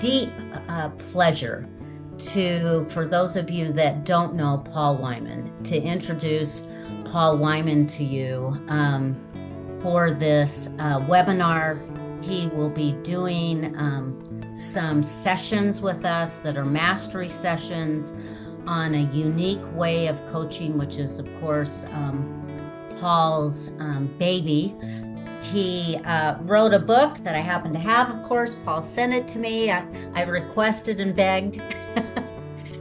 deep pleasure for those of you that don't know Paul Wyman, to introduce Paul Wyman to you for this webinar. He will be doing some sessions with us that are mastery sessions on a unique way of coaching, which is, of course, Paul's baby. He wrote a book that I happen to have, of course. Paul sent it to me. I requested and begged.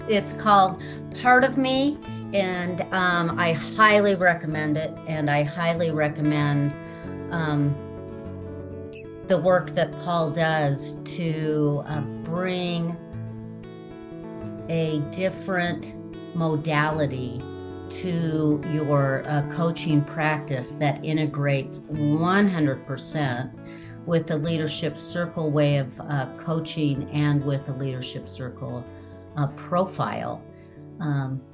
It's called Part of Me, and I highly recommend it. And I highly recommend the work that Paul does to bring a different modality to your coaching practice that integrates 100% with the Leadership Circle way of coaching and with the Leadership Circle profile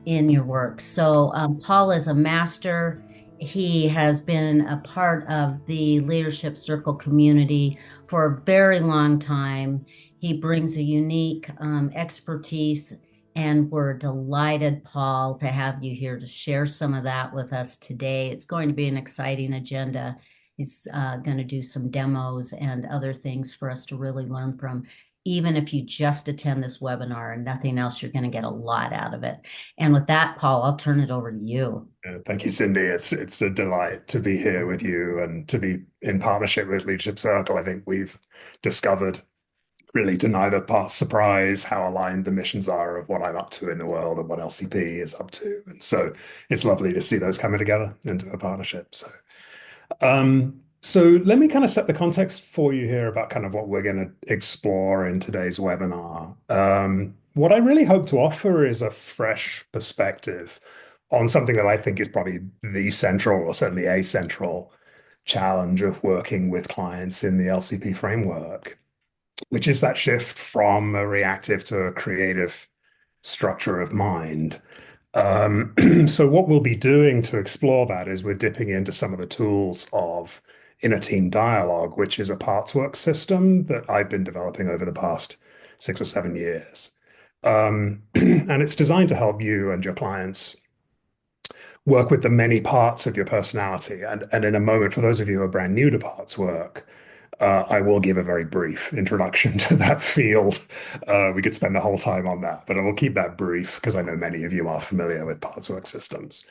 in your work. So Paul is a master. He has been a part of the Leadership Circle community for a very long time. He brings a unique expertise, and we're delighted, Paul, to have you here to share some of that with us today. It's going to be an exciting agenda. He's going to do some demos and other things for us to really learn from. Even if you just attend this webinar and nothing else, you're going to get a lot out of it. And with that, Paul, I'll turn it over to you. Thank you, Cindy. It's a delight to be here with you and to be in partnership with Leadership Circle. I think we've discovered, really to neither part's surprise, how aligned the missions are of what I'm up to in the world and what LCP is up to. And so it's lovely to see those coming together into a partnership. So let me kind of set the context for you here about kind of what we're going to explore in today's webinar. What I really hope to offer is a fresh perspective on something that I think is probably the central, or certainly a central, challenge of working with clients in the LCP framework, which is that shift from a reactive to a creative structure of mind. So what we'll be doing to explore that is we're dipping into some of the tools of inner team dialogue, which is a parts work system that I've been developing over the past 6 or 7 years. And it's designed to help you and your clients work with the many parts of your personality. And in a moment, for those of you who are brand new to parts work, I will give a very brief introduction to that field. We could spend the whole time on that, but I will keep that brief because I know many of you are familiar with parts work systems.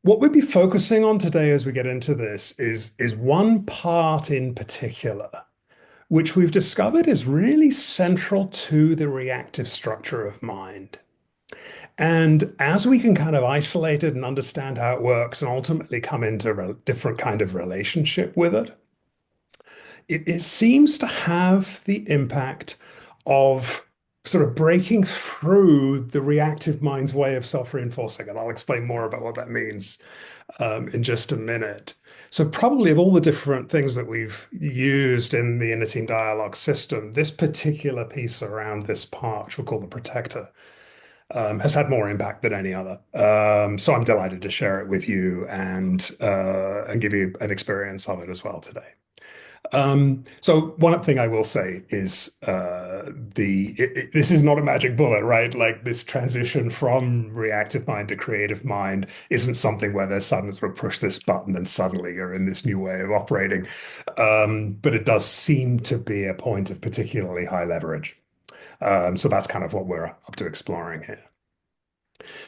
What we'll be focusing on today as we get into this is one part in particular, which we've discovered is really central to the reactive structure of mind. And as we can kind of isolate it and understand how it works and ultimately come into a different kind of relationship with it, it seems to have the impact of sort of breaking through the reactive mind's way of self-reinforcing. And I'll explain more about what that means in just a minute. So probably of all the different things that we've used in the inner team dialogue system, this particular piece around this part, which we'll call the protector, has had more impact than any other. So I'm delighted to share it with you and give you an experience of it as well today. So one thing I will say is this is not a magic bullet, right? Like this transition from reactive mind to creative mind isn't something where there's suddenly sort of push this button and suddenly you're in this new way of operating. But it does seem to be a point of particularly high leverage. So that's kind of what we're up to exploring here.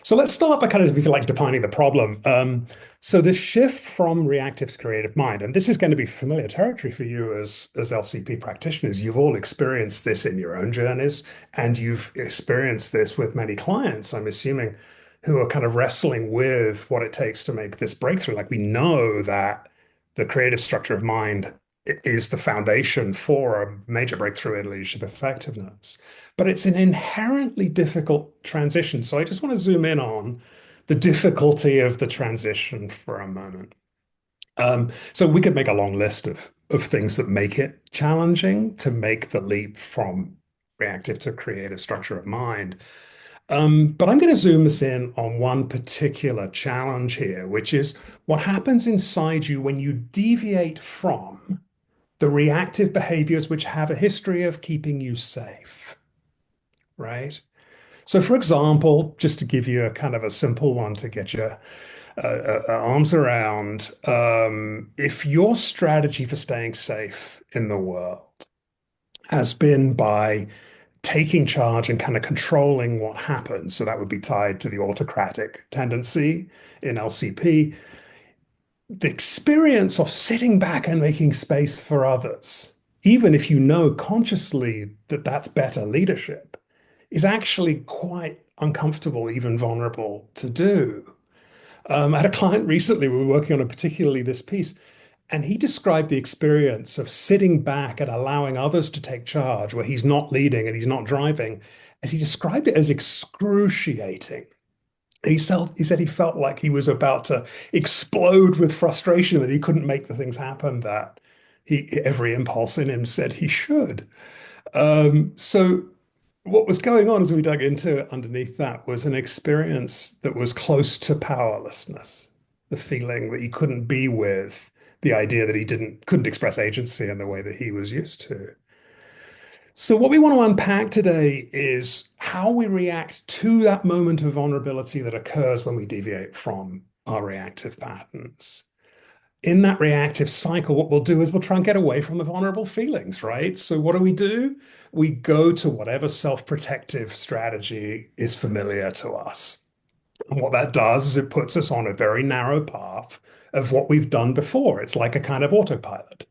So let's start by kind of, if you like, defining the problem. So the shift from reactive to creative mind, and this is going to be familiar territory for you as LCP practitioners. You've all experienced this in your own journeys, and you've experienced this with many clients, I'm assuming, who are kind of wrestling with what it takes to make this breakthrough. Like we know that the creative structure of mind is the foundation for a major breakthrough in leadership effectiveness. But it's an inherently difficult transition. So I just want to zoom in on the difficulty of the transition for a moment. So we could make a long list of things that make it challenging to make the leap from reactive to creative structure of mind. But I'm going to zoom us in on one particular challenge here, which is what happens inside you when you deviate from the reactive behaviors which have a history of keeping you safe, right? So, for example, just to give you a kind of a simple one to get your arms around, if your strategy for staying safe in the world has been by taking charge and kind of controlling what happens, so that would be tied to the autocratic tendency in LCP, the experience of sitting back and making space for others, even if you know consciously that that's better leadership, is actually quite uncomfortable, even vulnerable to do. I had a client recently, we were working on a particularly this piece, and he described the experience of sitting back and allowing others to take charge where he's not leading and he's not driving, as he described it as excruciating. And he said he felt like he was about to explode with frustration that he couldn't make the things happen that every impulse in him said he should. So what was going on as we dug into it underneath that was an experience that was close to powerlessness, the feeling that he couldn't be with, the idea that he couldn't express agency in the way that he was used to. So what we want to unpack today is how we react to that moment of vulnerability that occurs when we deviate from our reactive patterns. In that reactive cycle, what we'll do is we'll try and get away from the vulnerable feelings, right? So what do? We go to whatever self-protective strategy is familiar to us. And what that does is it puts us on a very narrow path of what we've done before. It's like a kind of autopilot.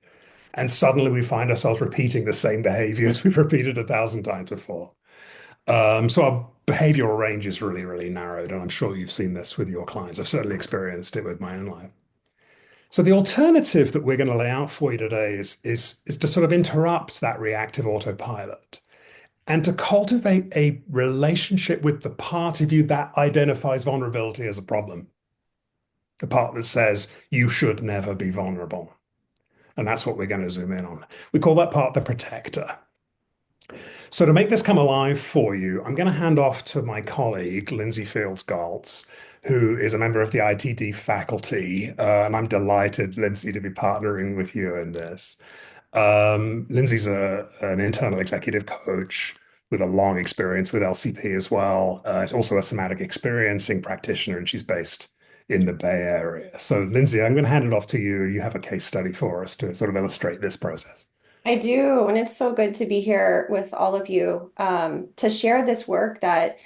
And suddenly we find ourselves repeating the same behaviors we've repeated 1,000 times before. So our behavioral range is really, really narrowed. And I'm sure you've seen this with your clients. I've certainly experienced it with my own life. So the alternative that we're going to lay out for you today is to sort of interrupt that reactive autopilot and to cultivate a relationship with the part of you that identifies vulnerability as a problem. The part that says you should never be vulnerable. And that's what we're going to zoom in on. We call that part the protector. So to make this come alive for you, I'm going to hand off to my colleague, Lindsay Fields-Galtz, who is a member of the ITD faculty. And I'm delighted, Lindsay, to be partnering with you in this. Lindsay's an internal executive coach with a long experience with LCP as well. She's also a somatic experiencing practitioner, and she's based in the Bay Area. So, Lindsay, I'm going to hand it off to you. You have a case study for us to sort of illustrate this process. I do, and it's so good to be here with all of you to share this work that,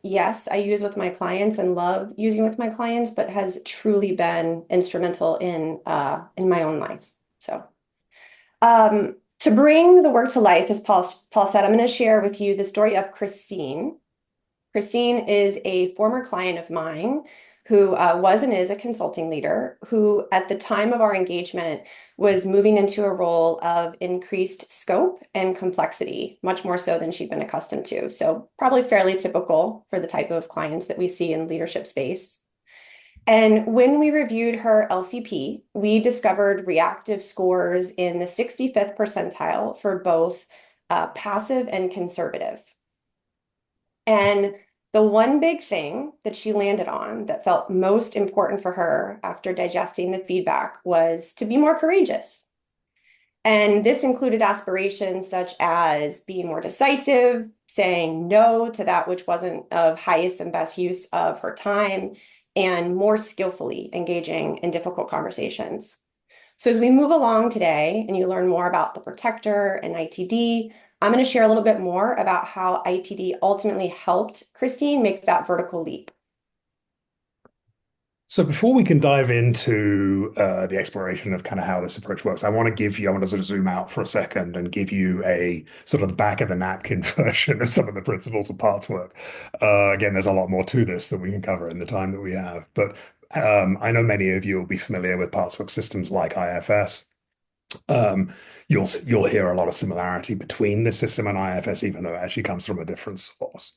yes, I use with my clients and love using with my clients, but has truly been instrumental in my own life. So, to bring the work to life, as Paul said, I'm going to share with you the story of Christine. Christine is a former client of mine who was and is a consulting leader who, at the time of our engagement, was moving into a role of increased scope and complexity, much more so than she'd been accustomed to. So probably fairly typical for the type of clients that we see in leadership space. And when we reviewed her LCP, we discovered reactive scores in the 65th percentile for both passive and conservative. And the one big thing that she landed on that felt most important for her after digesting the feedback was to be more courageous. And this included aspirations such as being more decisive, saying no to that which wasn't of highest and best use of her time, and more skillfully engaging in difficult conversations. So as we move along today and you learn more about the protector and ITD, I'm going to share a little bit more about how ITD ultimately helped Christine make that vertical leap. So before we can dive into the exploration of kind of how this approach works, I want to sort of zoom out for a second and give you a sort of the back of the napkin version of some of the principles of parts work. Again, there's a lot more to this that we can cover in the time that we have, but I know many of you will be familiar with parts work systems like IFS. You'll hear a lot of similarity between this system and IFS, even though it actually comes from a different source.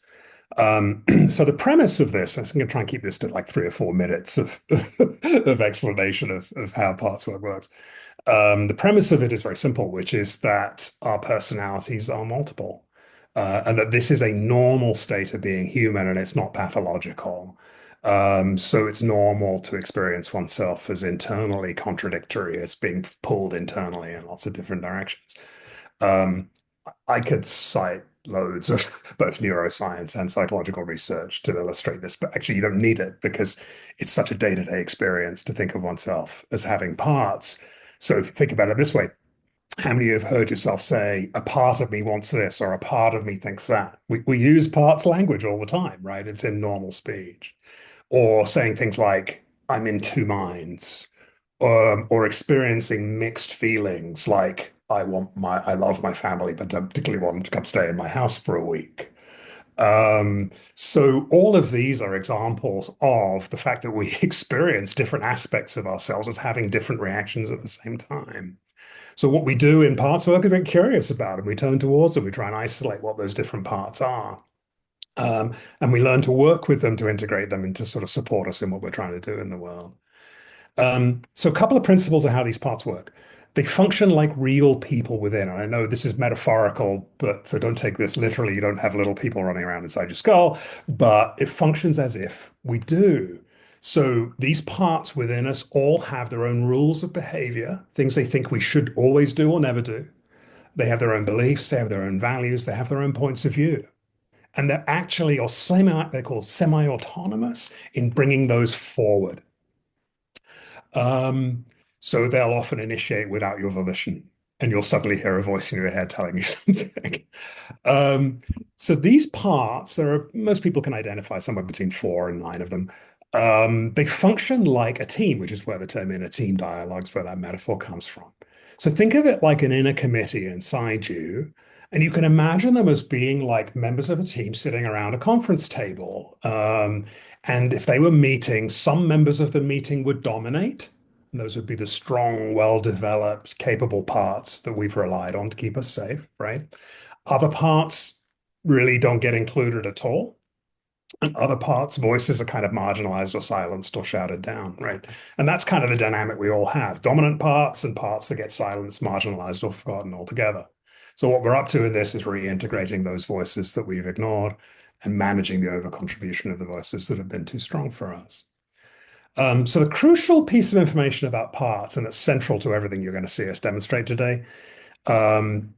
So the premise of this, I'm going to try and keep this to like 3 or 4 minutes of of explanation of how parts work works. The premise of it is very simple, which is that our personalities are multiple, and that this is a normal state of being human, and it's not pathological. So it's normal to experience oneself as internally contradictory, as being pulled internally in lots of different directions. Um, I could cite loads of both neuroscience and psychological research to illustrate this, but actually you don't need it because it's such a day-to-day experience to think of oneself as having parts. So if you think about it this way, how many of you have heard yourself say, a part of me wants this, or a part of me thinks that? We use parts language all the time, right? It's in normal speech. Or saying things like, I'm in two minds, or experiencing mixed feelings like I love my family, but don't particularly want them to come stay in my house for a week. So all of these are examples of the fact that we experience different aspects of ourselves as having different reactions at the same time. So what we do in parts work is get curious about them. We turn towards them. We try and isolate what those different parts are. And we learn to work with them to integrate them and to sort of support us in what we're trying to do in the world. So a couple of principles of how these parts work. They function like real people within. And I know this is metaphorical, but so don't take this literally. You don't have little people running around inside your skull, but it functions as if we do. So these parts within us all have their own rules of behavior, things they think we should always do or never do. They have their own beliefs, they have their own values, they have their own points of view. And they're actually, or they're called semi-autonomous in bringing those forward. Um, so they'll often initiate without your volition, and you'll suddenly hear a voice in your head telling you something. Um, so these parts, most people can identify somewhere between 4 and 9 of them. They function like a team, which is where the term inner team dialogues, where that metaphor comes from. So think of it like an inner committee inside you, and you can imagine them as being like members of a team sitting around a conference table. And if they were meeting, some members of the meeting would dominate. And those would be the strong, well-developed, capable parts that we've relied on to keep us safe, right? Other parts really don't get included at all. And other parts, voices are kind of marginalized or silenced or shouted down, right? And that's kind of the dynamic we all have. Dominant parts and parts that get silenced, marginalized, or forgotten altogether. So what we're up to in this is reintegrating those voices that we've ignored and managing the overcontribution of the voices that have been too strong for us. So the crucial piece of information about parts, and that's central to everything you're going to see us demonstrate today,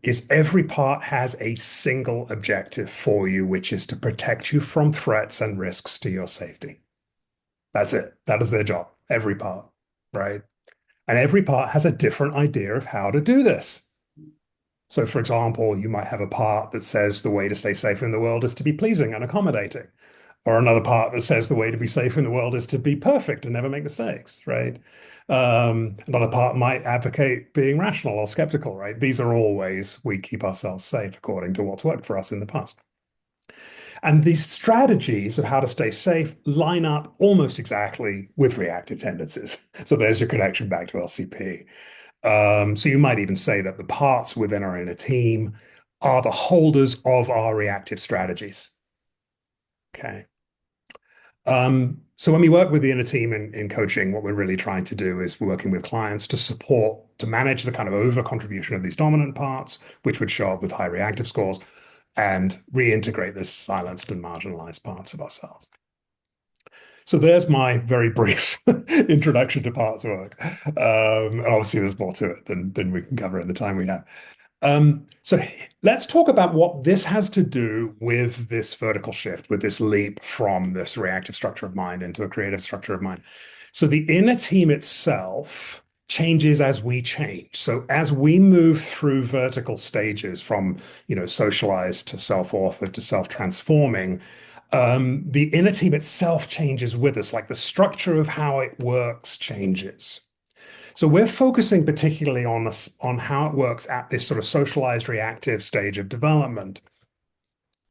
is every part has a single objective for you, which is to protect you from threats and risks to your safety. That's it. That is their job, every part, right? And every part has a different idea of how to do this. So, for example, you might have a part that says the way to stay safe in the world is to be pleasing and accommodating, or another part that says the way to be safe in the world is to be perfect and never make mistakes, right? Another part might advocate being rational or skeptical, right? These are all ways we keep ourselves safe according to what's worked for us in the past. And these strategies of how to stay safe line up almost exactly with reactive tendencies. So there's your connection back to LCP. So you might even say that the parts within our inner team are the holders of our reactive strategies. Okay. So when we work with the inner team in coaching, what we're really trying to do is working with clients to support, to manage the kind of over contribution of these dominant parts, which would show up with high reactive scores, and reintegrate this silenced and marginalized parts of ourselves. So there's my very brief introduction to parts work. And obviously there's more to it than we can cover in the time we have. So let's talk about what this has to do with this vertical shift, with this leap from this reactive structure of mind into a creative structure of mind. So the inner team itself changes as we change. So as we move through vertical stages from, socialized to self-authored to self-transforming, the inner team itself changes with us, like the structure of how it works changes. So we're focusing particularly on how it works at this sort of socialized reactive stage of development.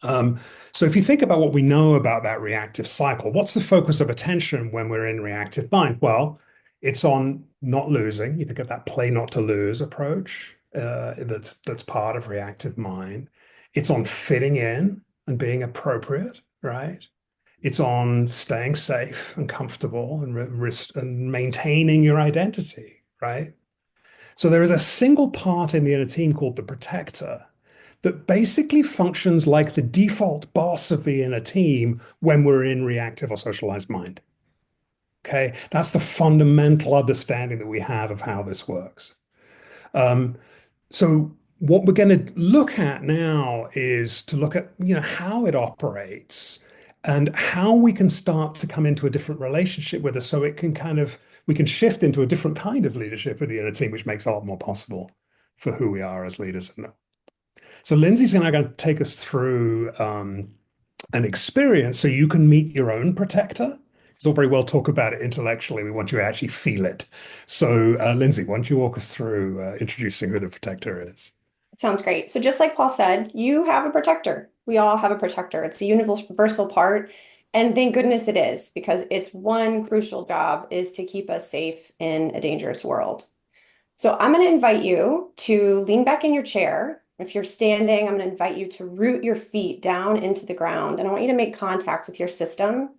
So if you think about what we know about that reactive cycle, what's the focus of attention when we're in reactive mind? Well, it's on not losing. You think of that play not to lose approach, that's part of reactive mind. It's on fitting in and being appropriate, right? It's on staying safe and comfortable and maintaining your identity, right? So there is a single part in the inner team called the protector that basically functions like the default boss of the inner team when we're in reactive or socialized mind. Okay, that's the fundamental understanding that we have of how this works. Um, so what we're going to look at now is to look at, how it operates and how we can start to come into a different relationship with it so it can we can shift into a different kind of leadership with the inner team, which makes a lot more possible for who we are as leaders. So Lindsay's now going to take us through an experience so you can meet your own protector. It's all very well talk about it intellectually. We want you to actually feel it. So, Lindsay, why don't you walk us through introducing who the protector is? Sounds great. So just like Paul said, you have a protector. We all have a protector. It's a universal part. And thank goodness it is, because its one crucial job is to keep us safe in a dangerous world. So I'm going to invite you to lean back in your chair. If you're standing, I'm going to invite you to root your feet down into the ground. And I want you to make contact with your system.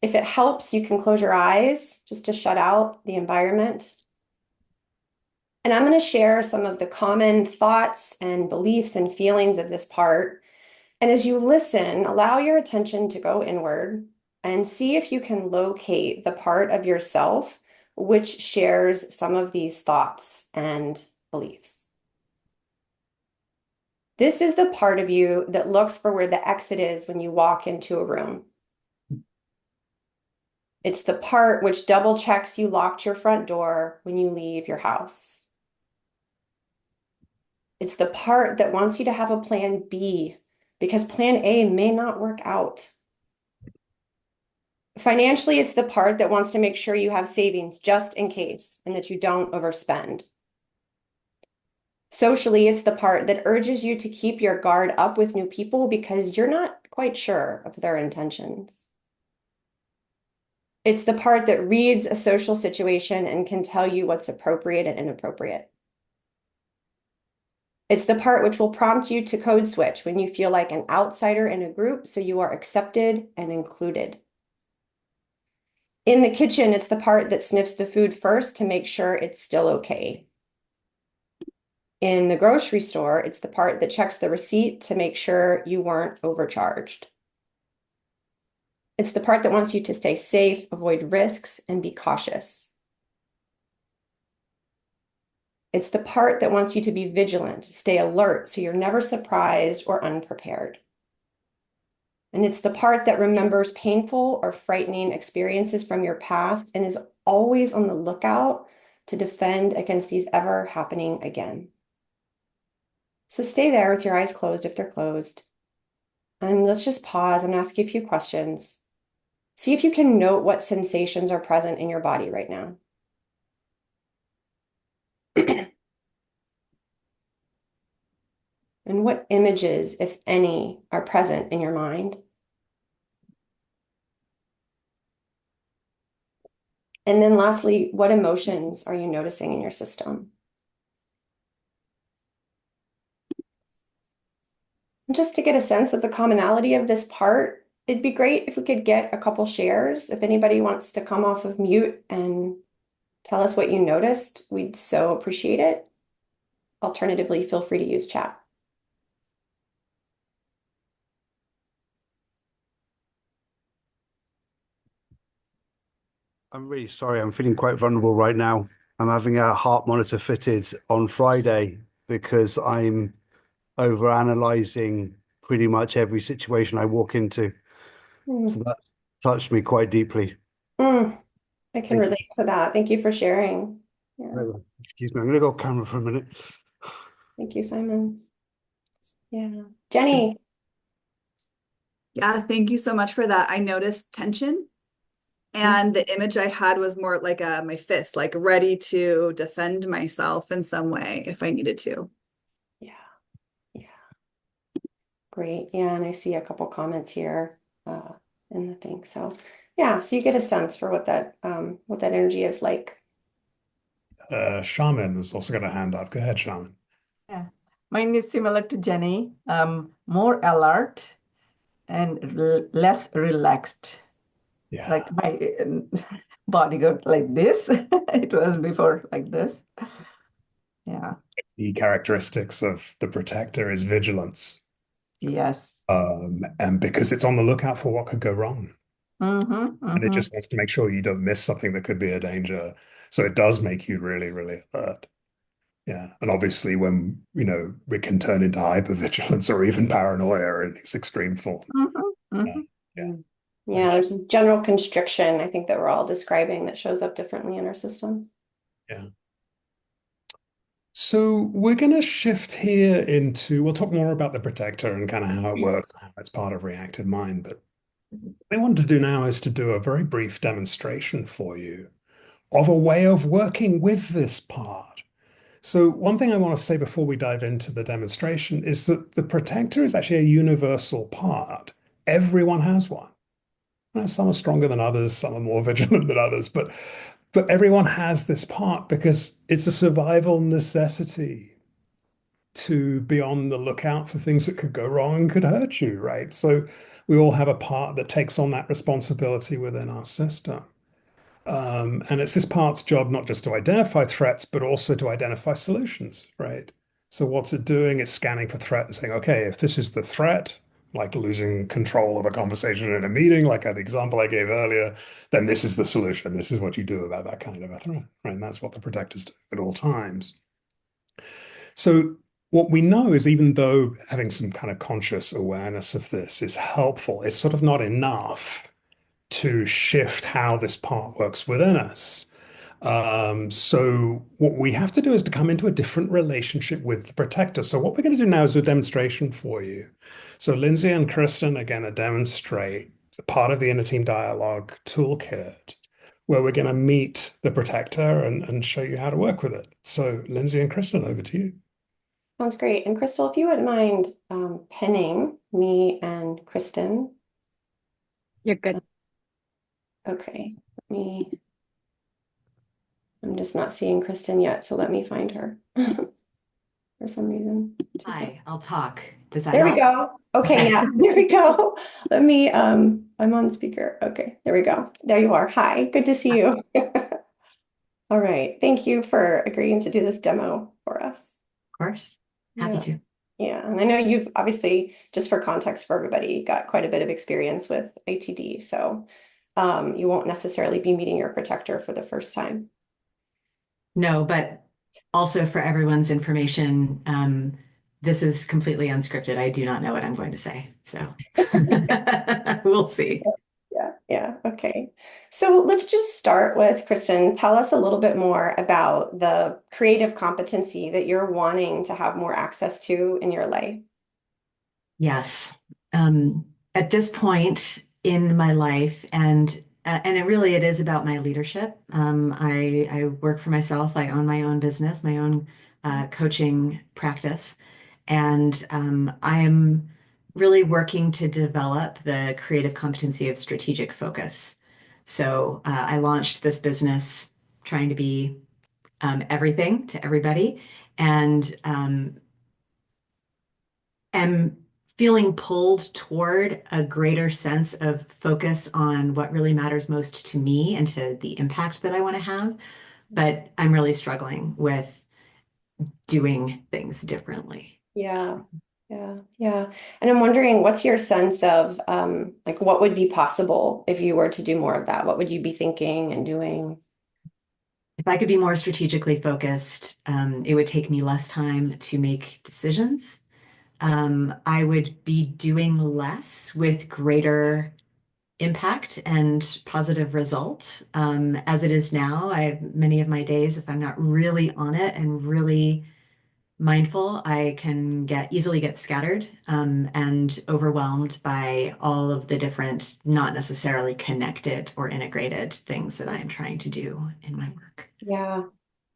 If it helps, you can close your eyes just to shut out the environment. And I'm going to share some of the common thoughts and beliefs and feelings of this part. And as you listen, allow your attention to go inward and see if you can locate the part of yourself which shares some of these thoughts and beliefs. This is the part of you that looks for where the exit is when you walk into a room. It's the part which double checks you locked your front door when you leave your house. It's the part that wants you to have a plan B because plan A may not work out. Financially, it's the part that wants to make sure you have savings just in case and that you don't overspend. Socially, it's the part that urges you to keep your guard up with new people because you're not quite sure of their intentions. It's the part that reads a social situation and can tell you what's appropriate and inappropriate. It's the part which will prompt you to code switch when you feel like an outsider in a group so you are accepted and included. In the kitchen, it's the part that sniffs the food first to make sure it's still okay. In the grocery store, it's the part that checks the receipt to make sure you weren't overcharged. It's the part that wants you to stay safe, avoid risks, and be cautious. It's the part that wants you to be vigilant, stay alert, so you're never surprised or unprepared. And it's the part that remembers painful or frightening experiences from your past and is always on the lookout to defend against these ever happening again. So stay there with your eyes closed if they're closed. And let's just pause and ask you a few questions. See if you can note what sensations are present in your body right now. And what images, if any, are present in your mind? And then lastly, what emotions are you noticing in your system? And just to get a sense of the commonality of this part, it'd be great if we could get a couple shares. If anybody wants to come off of mute and tell us what you noticed, we'd so appreciate it. Alternatively, feel free to use chat. I'm really sorry. I'm feeling quite vulnerable right now. I'm having a heart monitor fitted on Friday because I'm over analyzing pretty much every situation I walk into. So that touched me quite deeply. I can Thank relate to that. Thank you for sharing. Yeah. you. Excuse me. I'm going to go off camera for a minute. Thank you, Simon. Yeah. Jenny. Yeah, thank you so much for that. I noticed tension, and the image I had was more like my fist, like ready to defend myself in some way if I needed to. Yeah. Yeah. Great. Yeah, and I see a couple comments here in the thing. So yeah, so you get a sense for what that energy is like. Shaman has also got a hand up. Go ahead, Shaman. Yeah, mine is similar to Jenny, more alert and less relaxed. Yeah. Like my body got like this. It was before like this. Yeah. the characteristics of the protector is vigilance. Yes. And because it's on the lookout for what could go wrong. Mm-hmm, And it mm-hmm. just wants to make sure you don't miss something that could be a danger. So it does make you really, really alert. Yeah. And obviously when, it can turn into hypervigilance or even paranoia in its extreme form. Mm-hmm, Yeah. mm-hmm. Yeah. Yeah, there's general constriction, I think, that we're all describing that shows up differently in our systems. Yeah. So we're going to shift here we'll talk more about the protector and kind of how it works, how it's part of reactive mind. But what I want to do now is to do a very brief demonstration for you of a way of working with this part. So one thing I want to say before we dive into the demonstration is that the protector is actually a universal part. Everyone has one. Some are stronger than others, some are more vigilant than others, but everyone has this part because it's a survival necessity to be on the lookout for things that could go wrong and could hurt you, right? So we all have a part that takes on that responsibility within our system. And it's this part's job not just to identify threats, but also to identify solutions, right? So what's it doing? It's scanning for threat and saying, okay, if this is the threat, like losing control of a conversation in a meeting, like the example I gave earlier, then this is the solution. This is what you do about that kind of a threat, right? And that's what the protectors do at all times. So what we know is even though having some kind of conscious awareness of this is helpful, it's sort of not enough to shift how this part works within us. So what we have to do is to come into a different relationship with the protector. So what we're going to do now is do a demonstration for you. So Lindsay and Kristen are going to demonstrate part of the inner team dialogue toolkit where we're going to meet the protector and show you how to work with it. So Lindsay and Kristen, over to you. Sounds great. And Crystal, if you wouldn't mind pinning me and Kristen. You're good. Okay, I'm just not seeing Kristen yet, so let me find her for some reason. Hi, I'll talk. Does that There we help? go. Okay, yeah, there we go. Let me, I'm on speaker. Okay, there we go. There you are. Hi, good to see you. All right, thank you for agreeing to do this demo for us. Of course. Happy Yeah. to. Yeah, and I know you've obviously, just for context for everybody, got quite a bit of experience with ATD, so you won't necessarily be meeting your protector for the first time. No, but also for everyone's information, this is completely unscripted. I do not know what I'm going to say, so we'll see. Yeah, okay. So let's just start with Kristen. Tell us a little bit more about the creative competency that you're wanting to have more access to in your life. Yes. At this point in my life, and it is about my leadership. I work for myself. I own my own business, my own coaching practice, and I am really working to develop the creative competency of strategic focus. So I launched this business trying to be everything to everybody, and am feeling pulled toward a greater sense of focus on what really matters most to me and to the impact that I want to have. But I'm really struggling with doing things differently. Yeah, yeah. And I'm wondering, what's your sense of like what would be possible if you were to do more of that? What would you be thinking and doing? If I could be more strategically focused, it would take me less time to make decisions. I would be doing less with greater impact and positive result. As it is now, many of my days, if I'm not really on it and really mindful, I can easily get scattered and overwhelmed by all of the different, not necessarily connected or integrated things that I am trying to do in my work. Yeah.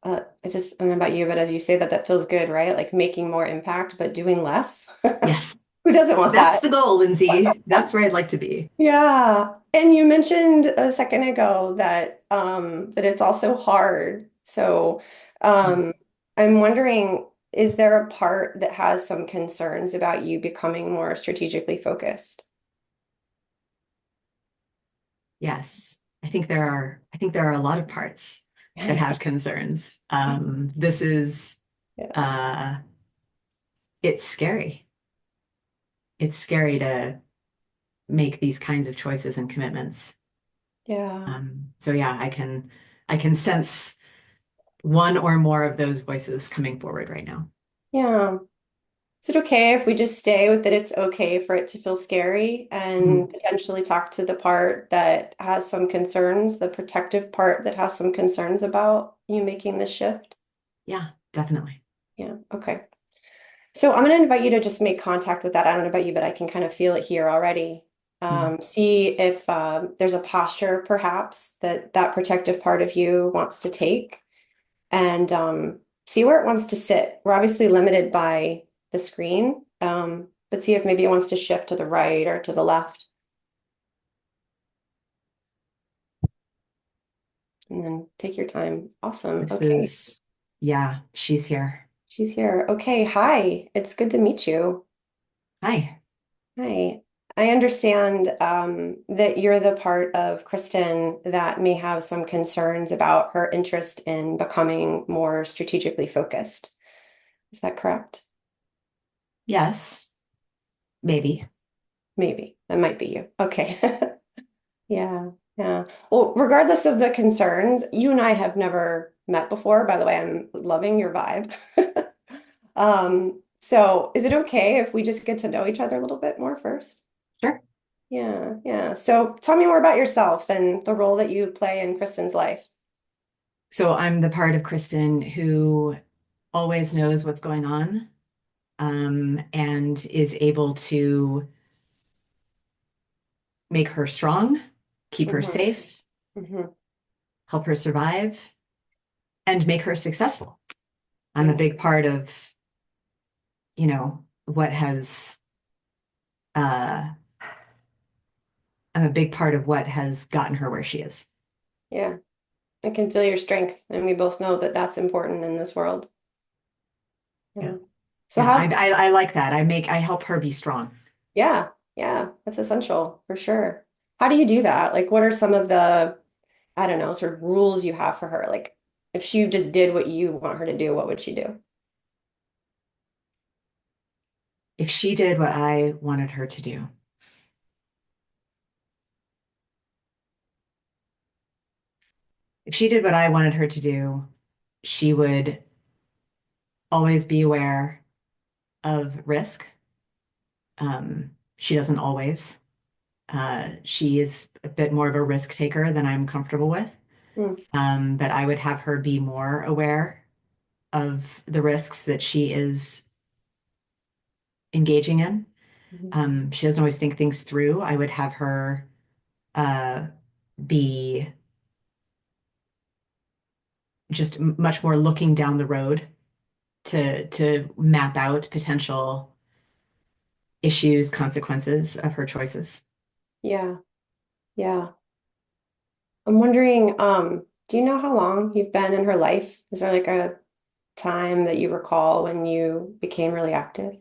I don't know about you, but as you say that, that feels good, right? Like making more impact, but doing less. Yes. Who doesn't want That's that? the goal, Lindsay. That's where I'd like to be. Yeah. And you mentioned a second ago that that it's also hard. So I'm wondering, is there a part that has some concerns about you becoming more strategically focused? Yes. I think there are a lot of parts that have concerns. This is uh, it's scary. It's scary to make these kinds of choices and commitments. Yeah. So yeah, I can sense one or more of those voices coming forward right now. Yeah. Is it okay if we just stay with it? It's okay for it to feel scary and potentially talk to the part that has some concerns, the protective part that has some concerns about you making this shift? Yeah, definitely. Yeah. Okay. So I'm going to invite you to just make contact with that. I don't know about you, but I can kind of feel it here already. See if there's a posture perhaps that that protective part of you wants to take, and see where it wants to sit. We're obviously limited by the screen, but see if maybe it wants to shift to the right or to the left. And then take your time. Awesome. This Okay. is, yeah, she's here. She's here. Okay. Hi. It's good to meet you. Hi. Hi. I understand that you're the part of Kristen that may have some concerns about her interest in becoming more strategically focused. Is that correct? Yes, maybe. Maybe. That might be you. Okay. Yeah. Yeah. Well, regardless of the concerns, you and I have never met before. By the way, I'm loving your vibe. So is it okay if we just get to know each other a little bit more first? Sure. Yeah, yeah. So tell me more about yourself and the role that you play in Kristen's life. So I'm the part of Kristen who always knows what's going on, and is able to make her strong, keep her Hmm. safe, Hmm. help her survive, and make her successful. I'm a Yeah. big part of, what has, uh, I'm a big part of what has gotten her where she is. Yeah. I can feel your strength, and we both know that that's important in this world. Yeah. Yeah. So Yeah. how, I like that. I help her be strong. yeah, yeah, that's essential for sure. How do you do that? Like, what are some of the, I don't know, sort of rules you have for her? Like, if she just did what you want her to do, what would she do? If she did what I wanted her to do, if she did what I wanted her to do, she would always be aware of risk. She doesn't always. She is a bit more of a risk taker than I'm comfortable with. Mm. But I would have her be more aware of the risks that she is engaging in. Mhm. She doesn't always think things through. I would have her uh, be just much more looking down the road to map out potential issues, consequences of her choices. Yeah, yeah. I'm wondering, do you know how long you've been in her life? Is there like a time that you recall when you became really active?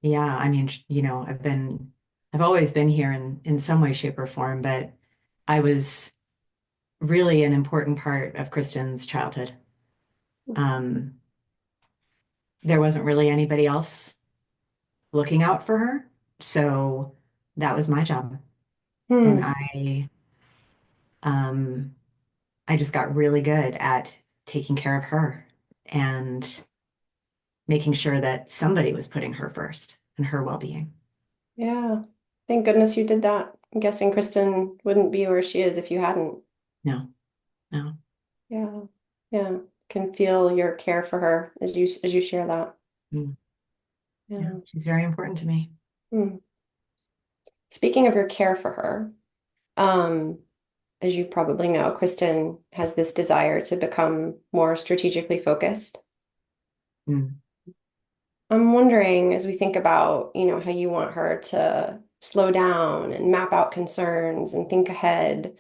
Yeah, I mean, I've always been here in some way, shape, or form, but I was really an important part of Kristen's childhood. Um, there wasn't really anybody else looking out for her, so that was my job. And Hmm. um, I just got really good at taking care of her and making sure that somebody was putting her first and her well-being. Yeah. Thank goodness you did that. I'm guessing Kristen wouldn't be where she is if you hadn't. No, no. Yeah. Yeah. Can feel your care for her as you share that. Mm, yeah, Yeah. she's very important to me. Hmm. Speaking of your care for her, um, as you probably know, Kristen has this desire to become more strategically focused. Mm. I'm wondering, as we think about, how you want her to slow down and map out concerns and think ahead,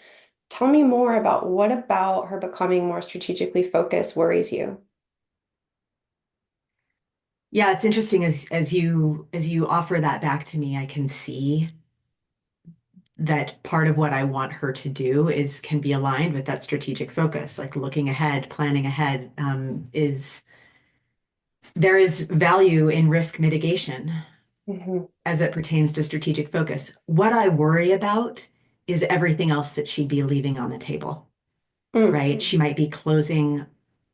tell me more about what about her becoming more strategically focused worries you? Yeah, it's interesting as you offer that back to me, I can see that part of what I want her to do can be aligned with that strategic focus, like looking ahead, planning ahead, there is value in risk mitigation as it pertains to strategic focus. What I worry about is everything else that she'd be leaving on the table, right? She might be closing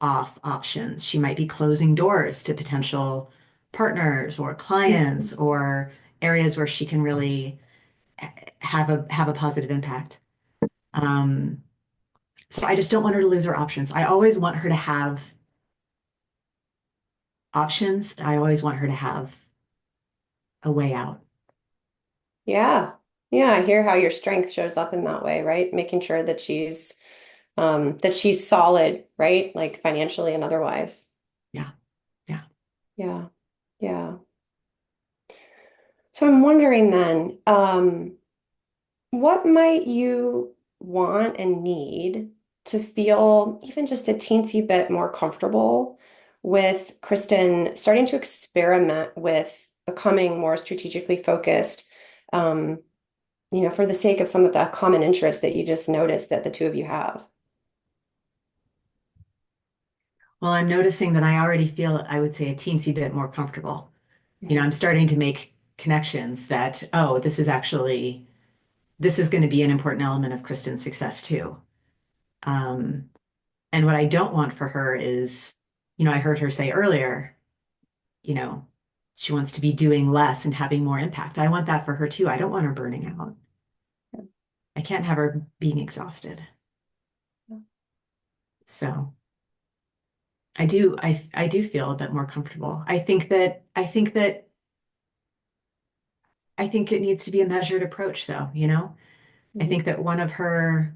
off options. She might be closing doors to potential partners or clients or areas where she can really have a positive impact. So I just don't want her to lose her options. I always want her to have options. I always want her to have a way out. Yeah. Yeah, I hear how your strength shows up in that way, right? Making sure that she's solid, right? Like financially and otherwise. Yeah. Yeah. Yeah. Yeah. So I'm wondering then, what might you want and need to feel even just a teensy bit more comfortable with Kristen starting to experiment with becoming more strategically focused, for the sake of some of the common interests that you just noticed that the two of you have? Well, I'm noticing that I already feel, I would say, a teensy bit more comfortable. I'm starting to make connections that, oh, this is going to be an important element of Kristen's success too. And what I don't want for her is, I heard her say earlier, she wants to be doing less and having more impact. I want that for her too. I don't want her burning out. I can't have her being exhausted. So I do feel a bit more comfortable. I think it needs to be a measured approach though, I think that one of her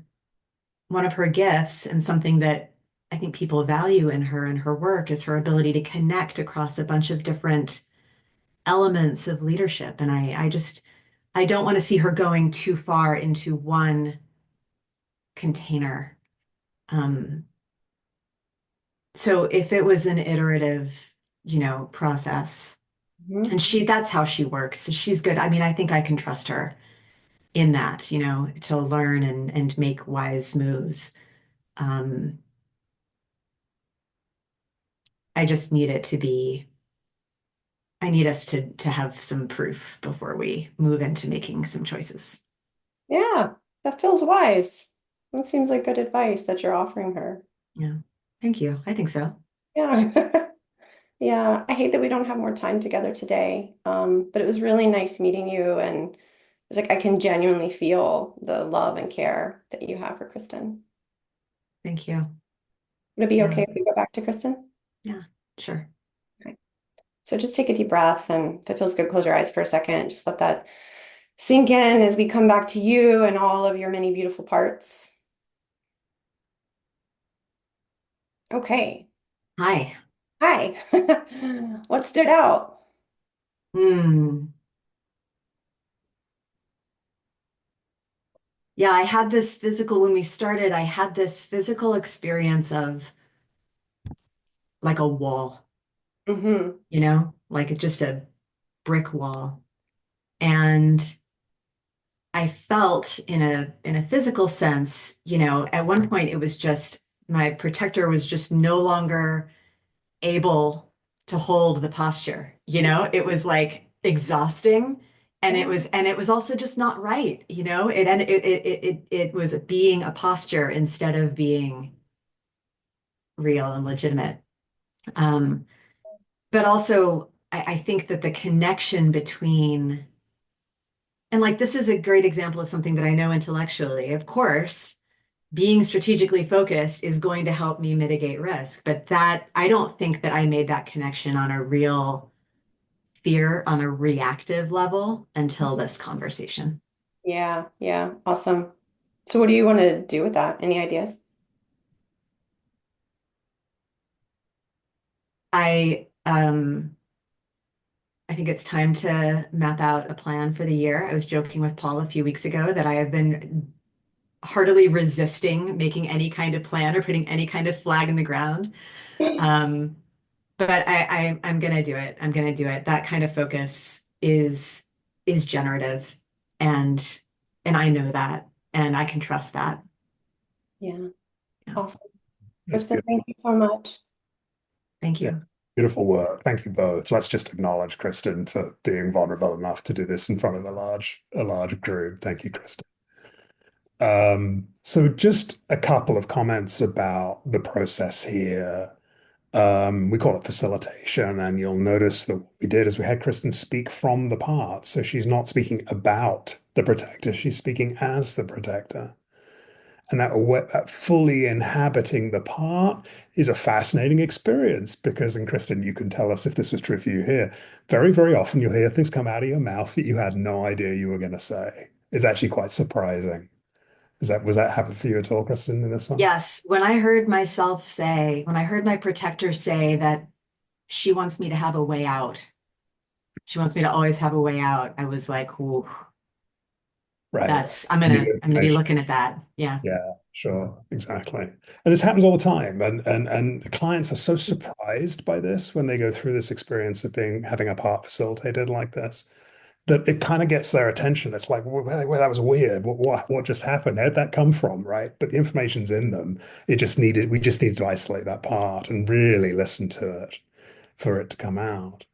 gifts and something that I think people value in her and her work is her ability to connect across a bunch of different elements of leadership. And I don't want to see her going too far into one container. So if it was an iterative, process, and that's how she works. She's good. I mean, I think I can trust her in that, to learn and make wise moves. I just need it to be, I need us to have some proof before we move into making some choices. Yeah, that feels wise. That seems like good advice that you're offering her. Yeah. Thank you. I think so. Yeah. Yeah, I hate that we don't have more time together today. But it was really nice meeting you, and it's like I can genuinely feel the love and care that you have for Kristen. Thank you. Would it be Yeah. okay if we go back to Kristen? Yeah, sure. Okay. So just take a deep breath, and if it feels good, close your eyes for a second. Just let that sink in as we come back to you and all of your many beautiful parts. Okay. Hi. Hi. What stood out? Yeah, when we started, I had this physical experience of like a wall, like just a brick wall. And I felt in a physical sense, at one point it was just my protector was just no longer able to hold the posture. It was like exhausting, and it was also just not right. It was being a posture instead of being real and legitimate. But also I think that the connection between, and like this is a great example of something that I know intellectually. Of course, being strategically focused is going to help me mitigate risk, but that I don't think that I made that connection on a real fear on a reactive level until this conversation. Yeah, yeah, awesome. So what do you want to do with that? Any ideas? I think it's time to map out a plan for the year. I was joking with Paul a few weeks ago that I have been heartily resisting making any kind of plan or putting any kind of flag in the ground. But I'm gonna do it. I'm gonna do it. That kind of focus is generative, and And I know that, and I can trust that. Yeah. Yeah. Awesome. That's Kristen, beautiful. thank you so much. Thank Yeah, you. beautiful work. Thank you both. Let's just acknowledge Kristen for being vulnerable enough to do this in front of a large group. Thank you, Kristen. So just a couple of comments about the process here. We call it facilitation, and you'll notice that what we did is we had Kristen speak from the part. So she's not speaking about the protector, she's speaking as the protector. And that fully inhabiting the part is a fascinating experience because, and Kristen, you can tell us if this was true for you here, very, very often you'll hear things come out of your mouth that you had no idea you were going to say. It's actually quite surprising. Was that happen for you at all, Kristen, in this one? Yes, when I heard my protector say that she wants me to have a way out, she wants me to always have a way out, I was like, ooh, Right. I'm New gonna be information. looking at that. Yeah. Yeah, sure, exactly. And this happens all the time. And clients are so surprised by this when they go through this experience of having a part facilitated like this, that it kind of gets their attention. It's like, well, that was weird. What just happened? Where'd that come from? Right. But the information's in them. We just needed to isolate that part and really listen to it for it to come out.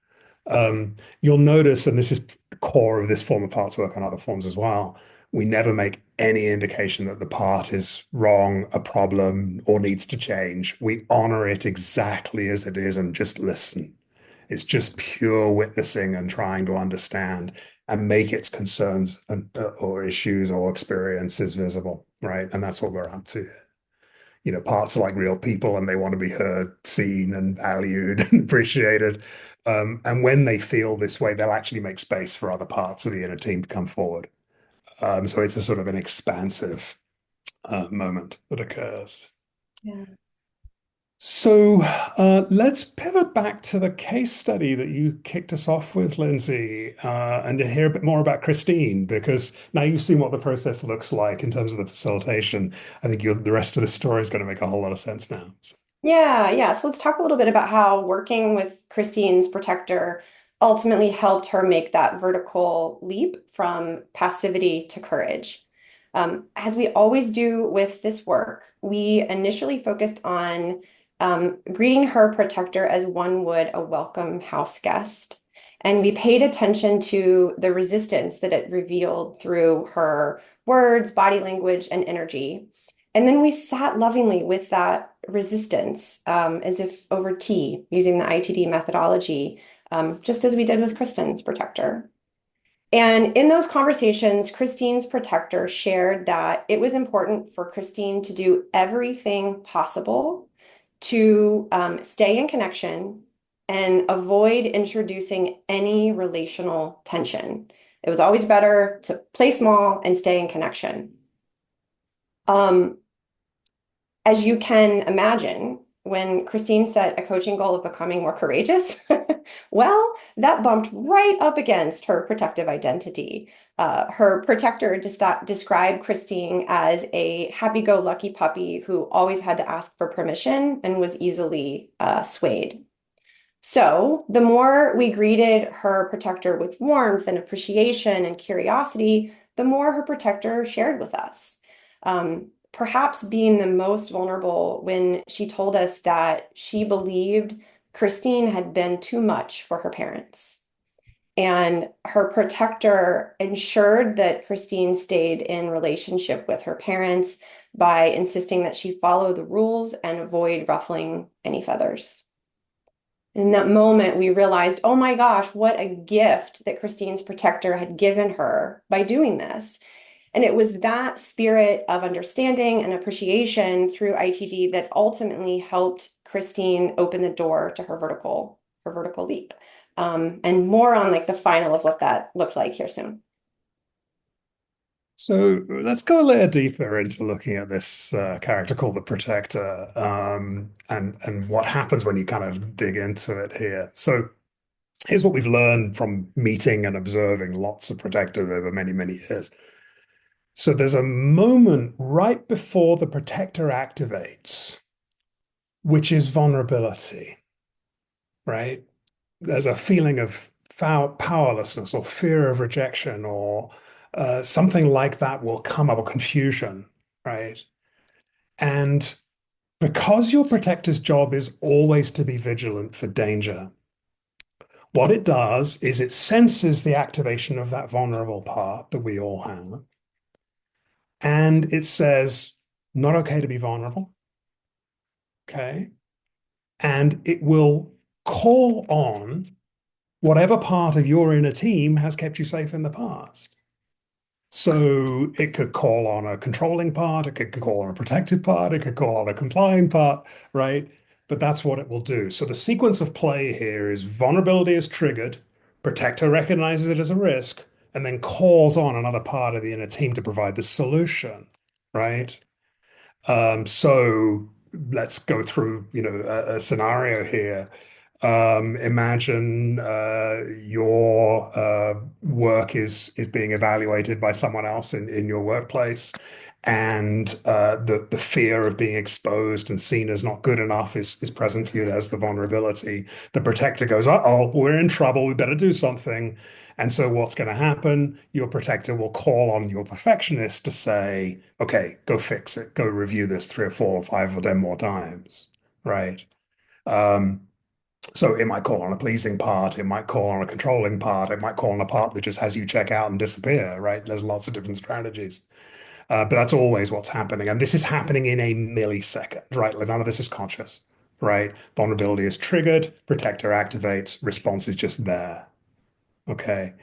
You'll notice, and this is core of this form of parts work on other forms as well, we never make any indication that the part is wrong, a problem, or needs to change. We honor it exactly as it is and just listen. It's just pure witnessing and trying to understand and make its concerns or issues or experiences visible, right? And that's what we're up to. Parts are like real people and they want to be heard, seen, and valued and appreciated. And when they feel this way, they'll actually make space for other parts of the inner team to come forward. So it's a sort of an expansive moment that occurs. Yeah. So let's pivot back to the case study that you kicked us off with, Lindsay, and to hear a bit more about Christine, because now you've seen what the process looks like in terms of the facilitation. I think the rest of the story is going to make a whole lot of sense now. Yeah. So let's talk a little bit about how working with Christine's protector ultimately helped her make that vertical leap from passivity to courage. As we always do with this work, we initially focused on greeting her protector as one would a welcome house guest. And we paid attention to the resistance that it revealed through her words, body language, and energy. And then we sat lovingly with that resistance, as if over tea, using the ITD methodology, just as we did with Kristen's protector. And in those conversations, Christine's protector shared that it was important for Christine to do everything possible to stay in connection and avoid introducing any relational tension. It was always better to play small and stay in connection. As you can imagine, when Christine set a coaching goal of becoming more courageous, well, that bumped right up against her protective identity. Her protector described Christine as a happy-go-lucky puppy who always had to ask for permission and was easily swayed. So the more we greeted her protector with warmth and appreciation and curiosity, the more her protector shared with us. Perhaps being the most vulnerable when she told us that she believed Christine had been too much for her parents. And her protector ensured that Christine stayed in relationship with her parents by insisting that she follow the rules and avoid ruffling any feathers. In that moment, we realized, oh my gosh, what a gift that Christine's protector had given her by doing this. And it was that spirit of understanding and appreciation through ITD that ultimately helped Christine open the door to her vertical leap. And more on like the final of what that looked like here soon. So let's go a layer deeper into looking at this character called the Protector, and what happens when you kind of dig into it here. So here's what we've learned from meeting and observing lots of protectors over many, many years. So there's a moment right before the Protector activates, which is vulnerability, right? There's a feeling of powerlessness or fear of rejection or something like that will come up, or confusion, right? And because your protector's job is always to be vigilant for danger, what it does is it senses the activation of that vulnerable part that we all have. And it says, not okay to be vulnerable. Okay. And it will call on whatever part of your inner team has kept you safe in the past. So it could call on a controlling part, it could call on a protective part, it could call on a complying part, right? But that's what it will do. So the sequence of play here is vulnerability is triggered, protector recognizes it as a risk, and then calls on another part of the inner team to provide the solution, right? So let's go through, a scenario here. Imagine your work is being evaluated by someone else in your workplace, and the fear of being exposed and seen as not good enough is present to you as the vulnerability. The protector goes, "Uh-oh, we're in trouble. We better do something." And so what's going to happen? Your protector will call on your perfectionist to say, "Okay, go fix it. Go review this 3 or 4 or 5 or 10 more times." Right? Um, so it might call on a pleasing part, it might call on a controlling part, it might call on a part that just has you check out and disappear, right? There's lots of different strategies. But that's always what's happening. And this is happening in a millisecond, right? Like none of this is conscious, right? Vulnerability is triggered, protector activates, response is just there. Okay.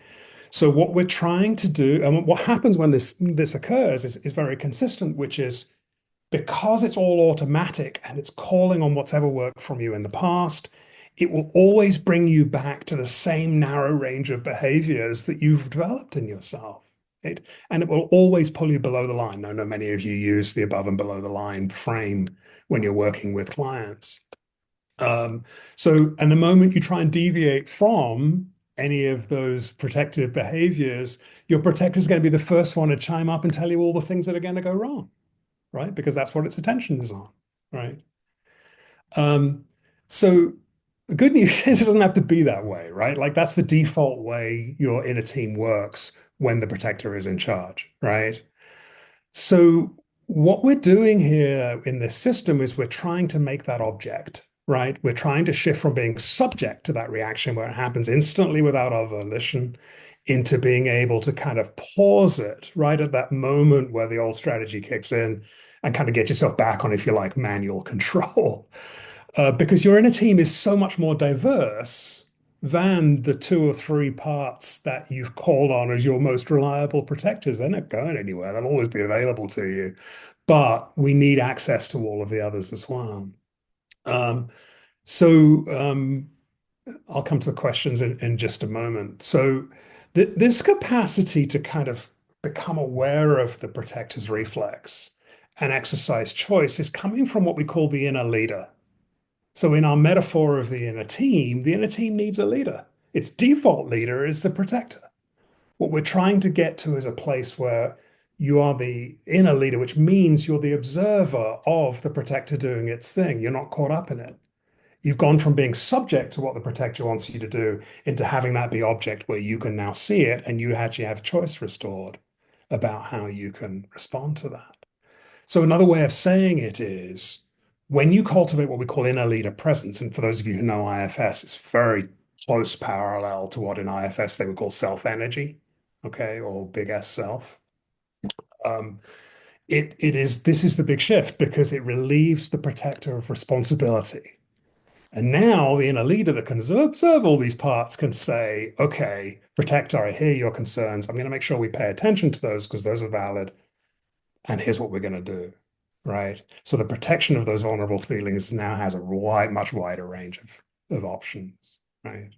So what we're trying to do, and what happens when this occurs is very consistent, which is because it's all automatic and it's calling on what's ever worked from you in the past, it will always bring you back to the same narrow range of behaviors that you've developed in yourself. Right? And it will always pull you below the line. I know many of you use the above and below the line frame when you're working with clients. And the moment you try and deviate from any of those protective behaviors, your protector is going to be the first one to chime up and tell you all the things that are going to go wrong, right? Because that's what its attention is on, right? So the good news is it doesn't have to be that way, right? Like that's the default way your inner team works when the protector is in charge, right? So what we're doing here in this system is we're trying to make that object, right? We're trying to shift from being subject to that reaction where it happens instantly without our volition into being able to kind of pause it right at that moment where the old strategy kicks in and kind of get yourself back on, if you like, manual control. Because your inner team is so much more diverse than the 2 or 3 parts that you've called on as your most reliable protectors. They're not going anywhere. They'll always be available to you. But we need access to all of the others as well. So I'll come to the questions in just a moment. So this capacity to kind of become aware of the protector's reflex and exercise choice is coming from what we call the inner leader. So in our metaphor of the inner team needs a leader. Its default leader is the protector. What we're trying to get to is a place where you are the inner leader, which means you're the observer of the protector doing its thing. You're not caught up in it. You've gone from being subject to what the protector wants you to do into having that be object where you can now see it and you actually have choice restored about how you can respond to that. So another way of saying it is when you cultivate what we call inner leader presence, and for those of you who know IFS, it's very close parallel to what in IFS they would call self energy, okay, or big S self. This is the big shift because it relieves the protector of responsibility. And now the inner leader that can observe all these parts can say, okay, protector, I hear your concerns. I'm going to make sure we pay attention to those because those are valid. And here's what we're going to do, right? So the protection of those vulnerable feelings now has a much wider range of options, right?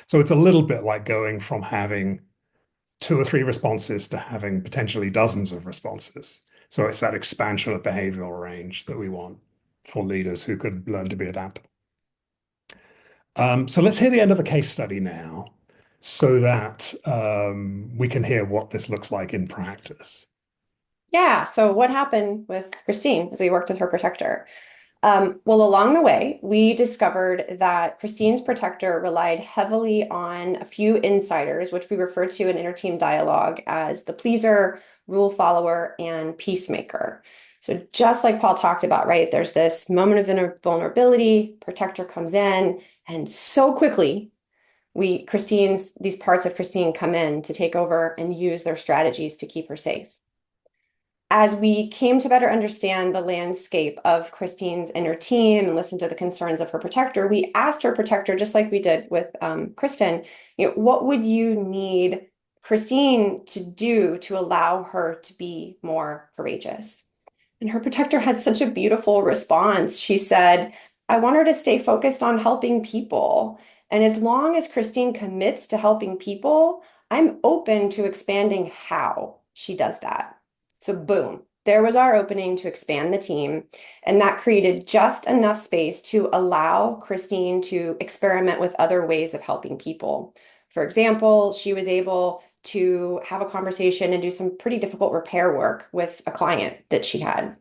So it's a little bit like going from having 2 or 3 responses to having potentially dozens of responses. So it's that expansion of behavioral range that we want for leaders who could learn to be adaptable. So let's hear the end of the case study now so that we can hear what this looks like in practice. Yeah, so what happened with Christine as we worked with her protector? Well, along the way, we discovered that Christine's protector relied heavily on a few insiders, which we refer to in inter-team dialogue as the pleaser, rule follower, and peacemaker. So just like Paul talked about, right, there's this moment of vulnerability, protector comes in, and so quickly these parts of Christine come in to take over and use their strategies to keep her safe. As we came to better understand the landscape of Christine's inner team and listen to the concerns of her protector, we asked her protector, just like we did with Kristen, what would you need Christine to do to allow her to be more courageous? And her protector had such a beautiful response. She said, I want her to stay focused on helping people. And as long as Christine commits to helping people, I'm open to expanding how she does that. So boom, there was our opening to expand the team. And that created just enough space to allow Christine to experiment with other ways of helping people. For example, she was able to have a conversation and do some pretty difficult repair work with a client that she had.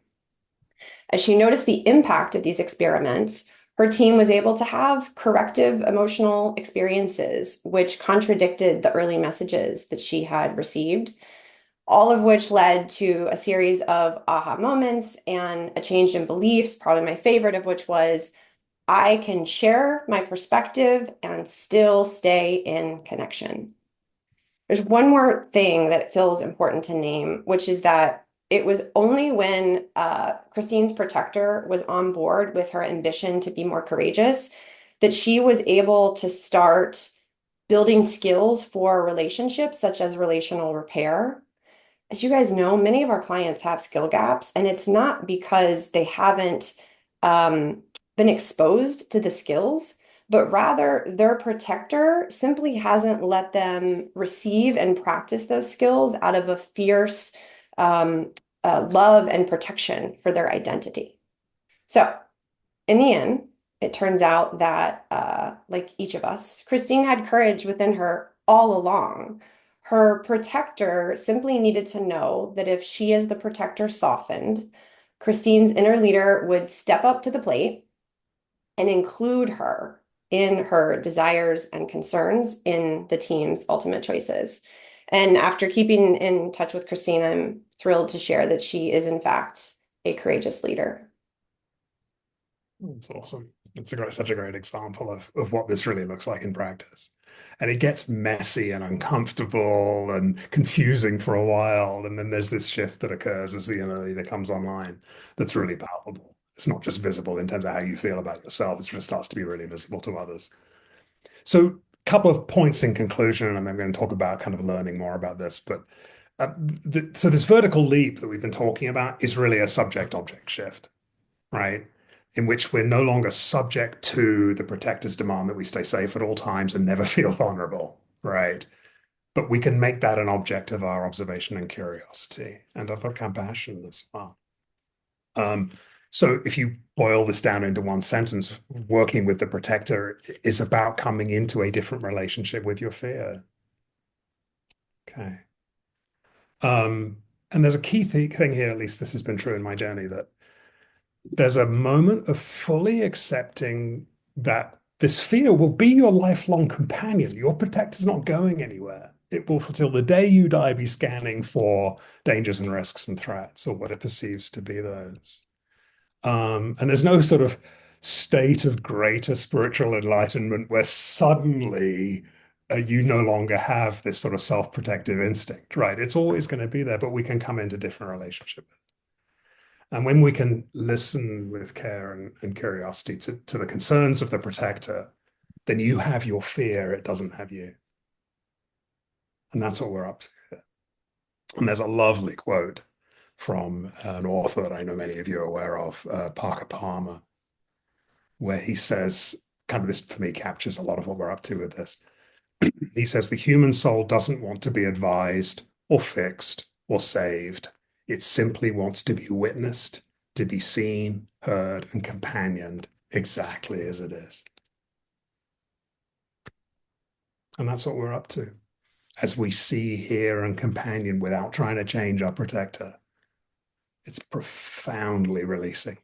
As she noticed the impact of these experiments, her team was able to have corrective emotional experiences, which contradicted the early messages that she had received, all of which led to a series of aha moments and a change in beliefs, probably my favorite of which was, I can share my perspective and still stay in connection. There's one more thing that feels important to name, which is that it was only when Christine's protector was on board with her ambition to be more courageous that she was able to start building skills for relationships, such as relational repair. As you guys know, many of our clients have skill gaps, and it's not because they haven't been exposed to the skills, but rather their protector simply hasn't let them receive and practice those skills out of a fierce love and protection for their identity. So in the end, it turns out that like each of us, Christine had courage within her all along. Her protector simply needed to know that if she as the protector softened, Christine's inner leader would step up to the plate and include her in her desires and concerns in the team's ultimate choices. And after keeping in touch with Christine, I'm thrilled to share that she is, in fact, a courageous leader. That's awesome. It's such a great example of what this really looks like in practice. And it gets messy and uncomfortable and confusing for a while. And then there's this shift that occurs as the inner leader comes online that's really palpable. It's not just visible in terms of how you feel about yourself, it just starts to be really visible to others. So, a couple of points in conclusion, and I'm going to talk about kind of learning more about this. But so this vertical leap that we've been talking about is really a subject-object shift, right? In which we're no longer subject to the protector's demand that we stay safe at all times and never feel vulnerable, right? But we can make that an object of our observation and curiosity and of our compassion as well. So if you boil this down into one sentence, working with the protector is about coming into a different relationship with your fear. Okay. And there's a key thing here, at least this has been true in my journey, that there's a moment of fully accepting that this fear will be your lifelong companion. Your protector's not going anywhere. It will, till the day you die, be scanning for dangers and risks and threats, or what it perceives to be those. And there's no sort of state of greater spiritual enlightenment where suddenly you no longer have this sort of self-protective instinct, right? It's always going to be there, but we can come into different relationship. And when we can listen with care and curiosity to the concerns of the protector, then you have your fear, it doesn't have you. And that's what we're up to here. And there's a lovely quote from an author that I know many of you are aware of, Parker Palmer, where he says, kind of this for me captures a lot of what we're up to with this. He says, the human soul doesn't want to be advised or fixed or saved. It simply wants to be witnessed, to be seen, heard, and companioned exactly as it is. And that's what we're up to. As we see, hear, and companion without trying to change our protector, it's profoundly releasing.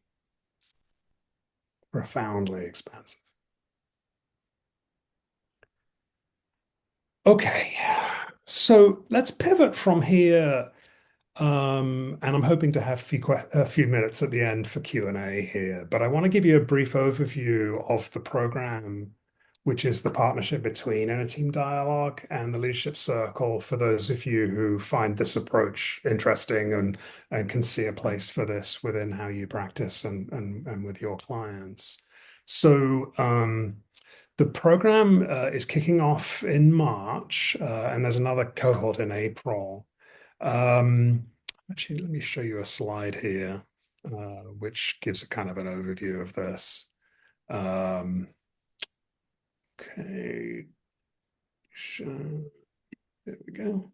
profoundly expansive. Okay, so let's pivot from here. And I'm hoping to have a few minutes at the end for Q&A here, but I want to give you a brief overview of the program, which is the partnership between Inner Team Dialogue and the Leadership Circle, for those of you who find this approach interesting and can see a place for this within how you practice and with your clients. So the program is kicking off in March, and there's another cohort in April. Actually, let me show you a slide here, which gives a kind of an overview of this. Okay, there we go.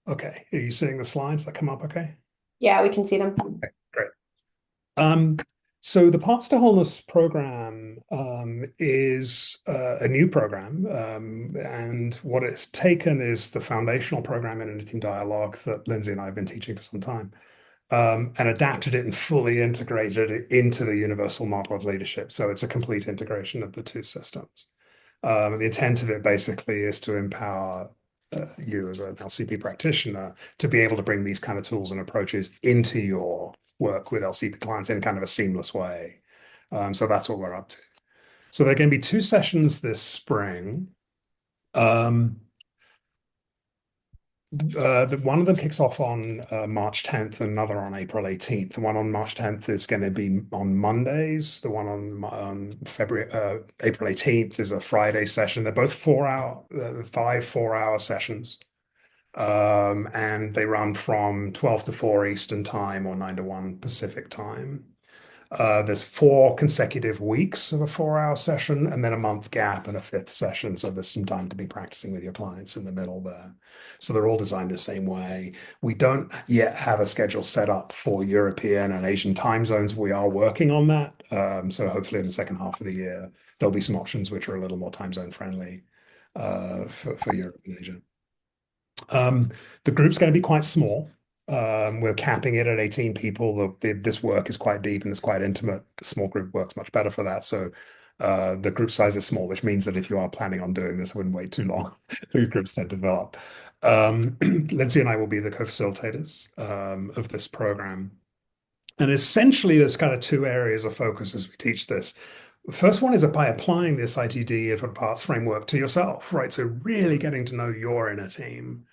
Okay, are you seeing the slides that come up okay? Yeah, we can see them. Okay, great. So the Paths to Wholeness program is a new program, and what it's taken is the foundational program in Inner Team Dialogue that Lindsay and I have been teaching for some time, and adapted it and fully integrated it into the universal model of leadership. So it's a complete integration of the two systems. The intent of it basically is to empower you as an LCP practitioner to be able to bring these kind of tools and approaches into your work with LCP clients in kind of a seamless way. So that's what we're up to. So there are going to be 2 sessions this spring. One of them kicks off on March 10th, and another on April 18th. The one on March 10th is going to be on Mondays. The one on April 18th is a Friday session. They're both 4-hour sessions. And they run from 12 to 4 Eastern time or 9 to 1 Pacific time. There's 4 consecutive weeks of a 4-hour session, and then a month gap and a 5th session. So there's some time to be practicing with your clients in the middle there. So they're all designed the same way. We don't yet have a schedule set up for European and Asian time zones. We are working on that. So hopefully in the second half of the year, there'll be some options which are a little more time zone friendly for Europe and Asia. The group's going to be quite small. We're capping it at 18 people. This work is quite deep and it's quite intimate. The small group works much better for that. So the group size is small, which means that if you are planning on doing this, I wouldn't wait too long. The groups tend to develop. Lindsay and I will be the co-facilitators of this program. And essentially, there's kind of 2 areas of focus as we teach this. The first one is by applying this ITD of a paths framework to yourself, right? So really getting to know your inner team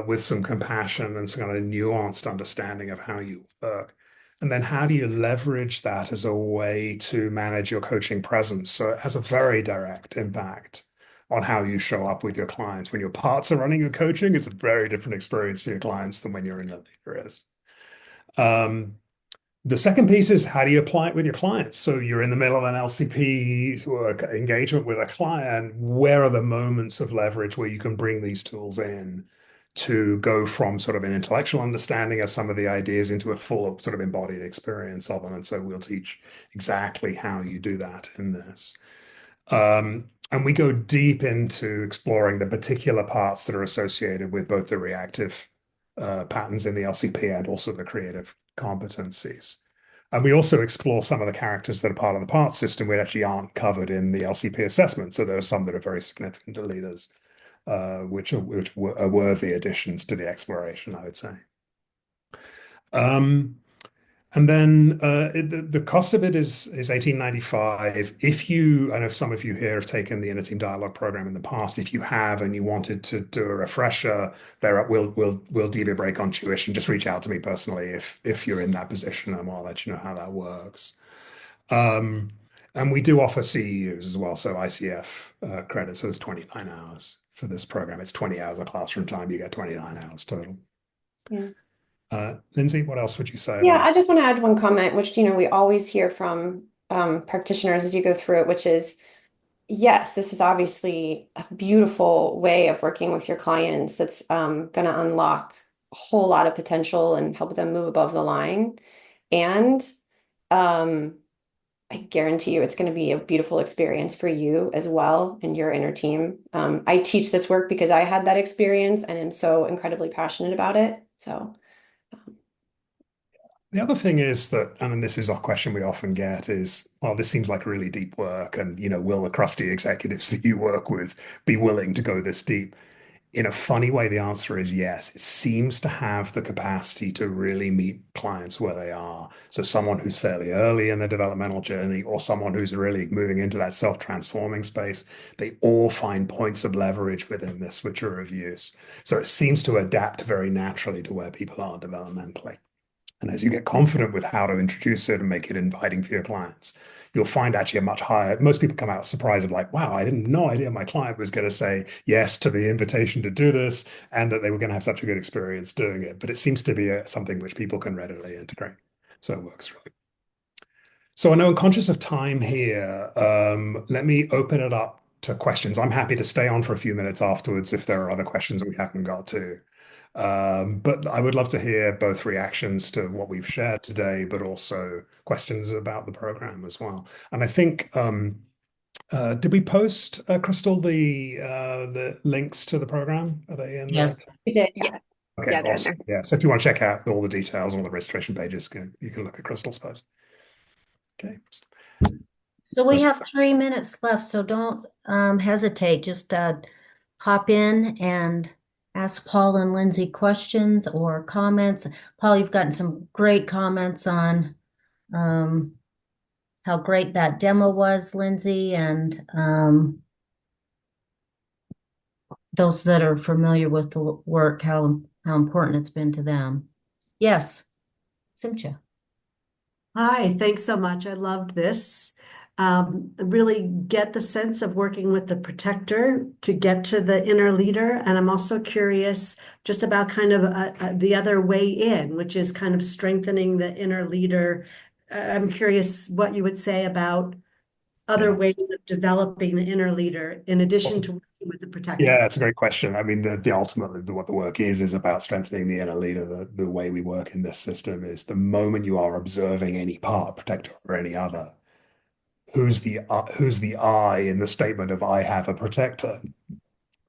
with some compassion and some kind of nuanced understanding of how you work. And then how do you leverage that as a way to manage your coaching presence? So it has a very direct impact on how you show up with your clients. When your parts are running your coaching, it's a very different experience for your clients than when you're in the leader is. The second piece is how do you apply it with your clients? So you're in the middle of an LCP or engagement with a client. Where are the moments of leverage where you can bring these tools in to go from sort of an intellectual understanding of some of the ideas into a full sort of embodied experience of them? And so we'll teach exactly how you do that in this. And we go deep into exploring the particular parts that are associated with both the reactive patterns in the LCP and also the creative competencies. And we also explore some of the characters that are part of the parts system which actually aren't covered in the LCP assessment. So there are some that are very significant to leaders, which are worthy additions to the exploration, I would say. And then the cost of it is $18.95. If you, I know some of you here have taken the Inner Team Dialogue program in the past. If you have and you wanted to do a refresher, we'll give you a break on tuition. Just reach out to me personally if you're in that position, and I'll let you know how that works. And we do offer CEUs as well, so ICF credit. So it's 29 hours for this program. It's 20 hours of classroom time. You get 29 hours total. Yeah. Lindsay, what else would you say Yeah, about I just want to add one comment, which, we always hear from practitioners as you go through it, which is, yes, this is obviously a beautiful way of working with your clients that's going to unlock a whole lot of potential and help them move above the line. And I guarantee you it's going to be a beautiful experience for you as well and your inner team. I teach this work because I had that experience and am so incredibly passionate about it. So. The other thing is that, and this is a question we often get is, well, this seems like really deep work, and will the crusty executives that you work with be willing to go this deep? In a funny way, the answer is yes. It seems to have the capacity to really meet clients where they are. So someone who's fairly early in their developmental journey, or someone who's really moving into that self-transforming space, they all find points of leverage within this which are of use. So it seems to adapt very naturally to where people are developmentally. And as you get confident with how to introduce it and make it inviting for your clients, you'll find actually a much higher. Most people come out surprised of like, wow, I didn't no idea my client was going to say yes to the invitation to do this and that they were going to have such a good experience doing it. But it seems to be something which people can readily integrate. So it works really. So I know I'm conscious of time here. Let me open it up to questions. I'm happy to stay on for a few minutes afterwards if there are other questions that we haven't got to. But I would love to hear both reactions to what we've shared today, but also questions about the program as well. And I think, did we post, Crystal, the links to the program? Are they in there? Yes. We did, Yeah. Okay, Yeah, they're in awesome. there. Yeah. So if you want to check out all the details on the registration pages, you can look at Crystal's post. Okay. So we have 3 minutes left, so don't hesitate. Just hop in and ask Paul and Lindsay questions or comments. Paul, you've gotten some great comments on how great that demo was, Lindsay, and those that are familiar with the work, how important it's been to them. Yes, Simcha. Hi, thanks so much. I loved this. Really get the sense of working with the protector to get to the inner leader. And I'm also curious just about kind of the other way in, which is kind of strengthening the inner leader. I'm curious what you would say about other ways of developing the inner leader in addition to working with the protector. Yeah, that's a great question. I mean, the ultimately what the work is about strengthening the inner leader. The way we work in this system is the moment you are observing any part, protector or any other, who's the I in the statement of I have a protector,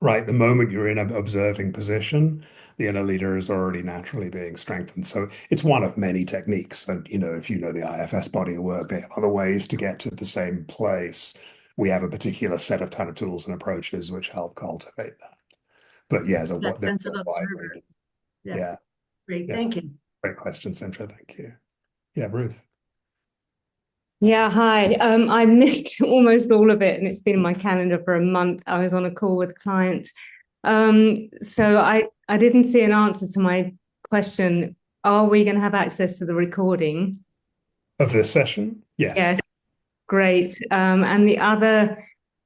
right? The moment you're in an observing position, the inner leader is already naturally being strengthened. So it's one of many techniques. And if you know the IFS body of work, they have other ways to get to the same place. We have a particular set of kind of tools and approaches which help cultivate that. But yeah, That sense of observer. Yeah. Great, Yeah. thank you. Great question, Sintra. Thank you. Yeah, Ruth. Yeah, hi. I missed almost all of it, and it's been in my calendar for a month. I was on a call with clients. So I didn't see an answer to my question. Are we going to have access to the recording? Of this session? Yes. Yes, great. And the other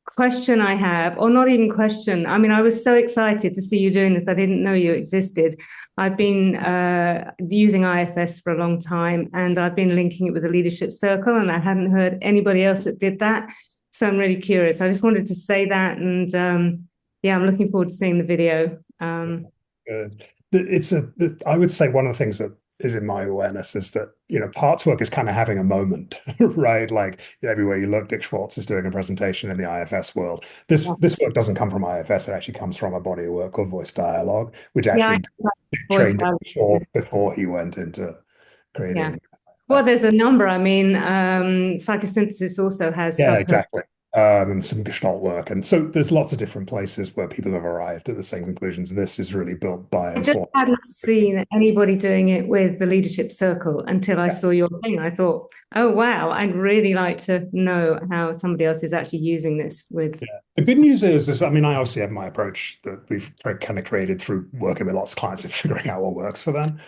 question I have, or not even question, I mean, I was so excited to see you doing this. I didn't know you existed. I've been using IFS for a long time, and I've been linking it with the leadership circle, and I hadn't heard anybody else that did that. So I'm really curious. I just wanted to say that, and yeah, I'm looking forward to seeing the video. Good. I would say one of the things that is in my awareness is that, parts work is kind of having a moment, right? Like everywhere you look, Dick Schwartz is doing a presentation in the IFS world. This work doesn't come from IFS. It actually comes from a body of work called Voice Dialogue, which actually trained before he went into creating. Yeah. Well, there's a number. I mean, psychosynthesis also has exactly. And some Gestalt work. And so there's lots of different places where people have arrived at the same conclusions. This is really built by I just hadn't seen anybody doing it with the leadership circle until I saw your thing. I thought, oh, wow, I'd really like to know how somebody else is actually using this with. Yeah. The good news is, I mean, I obviously have my approach that we've kind of created through working with lots of clients and figuring out what works for them.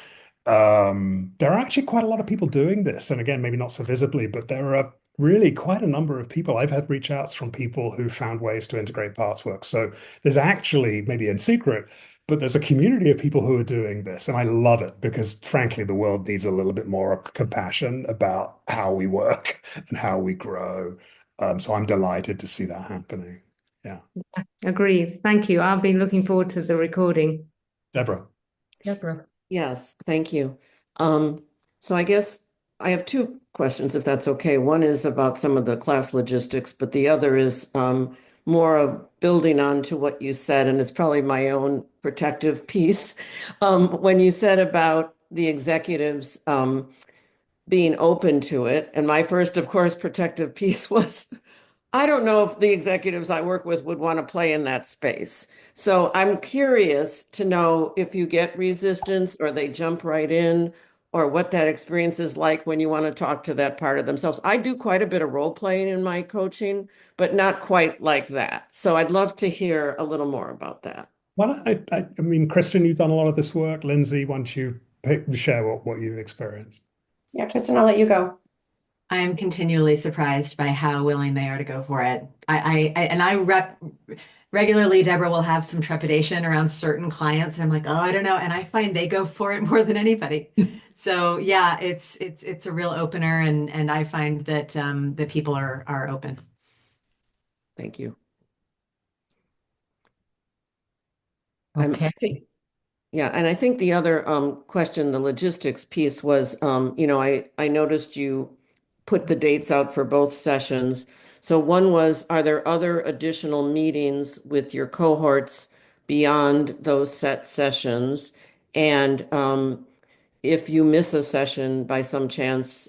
There are actually quite a lot of people doing this. And again, maybe not so visibly, but there are really quite a number of people. I've had reach outs from people who found ways to integrate parts work. So there's actually, maybe in secret, but there's a community of people who are doing this. And I love it because frankly, the world needs a little bit more compassion about how we work and how we grow. So I'm delighted to see that happening. Yeah. Agreed. Thank you. I've been looking forward to the recording. Deborah. Yes, thank you. So I guess I have two questions, if that's okay. One is about some of the class logistics, but the other is more of building on to what you said, and it's probably my own protective piece. When you said about the executives being open to it. And my first, of course, protective piece was, I don't know if the executives I work with would want to play in that space. So I'm curious to know if you get resistance or they jump right in, or what that experience is like when you want to talk to that part of themselves. I do quite a bit of role playing in my coaching, but not quite like that. So I'd love to hear a little more about that. Well, I mean, Kristen, you've done a lot of this work. Lindsay, why don't you share what you've experienced? Yeah, Kristen, I'll let you go. I'm continually surprised by how willing they are to go for it. Regularly, Deborah will have some trepidation around certain clients, and I'm like, oh, I don't know. And I find they go for it more than anybody. So yeah, it's a real opener, and I find that that people are open. Thank you. Okay. Yeah, and I think the other question, the logistics piece was, I noticed you put the dates out for both sessions. So one was, are there other additional meetings with your cohorts beyond those set sessions? And if you miss a session by some chance,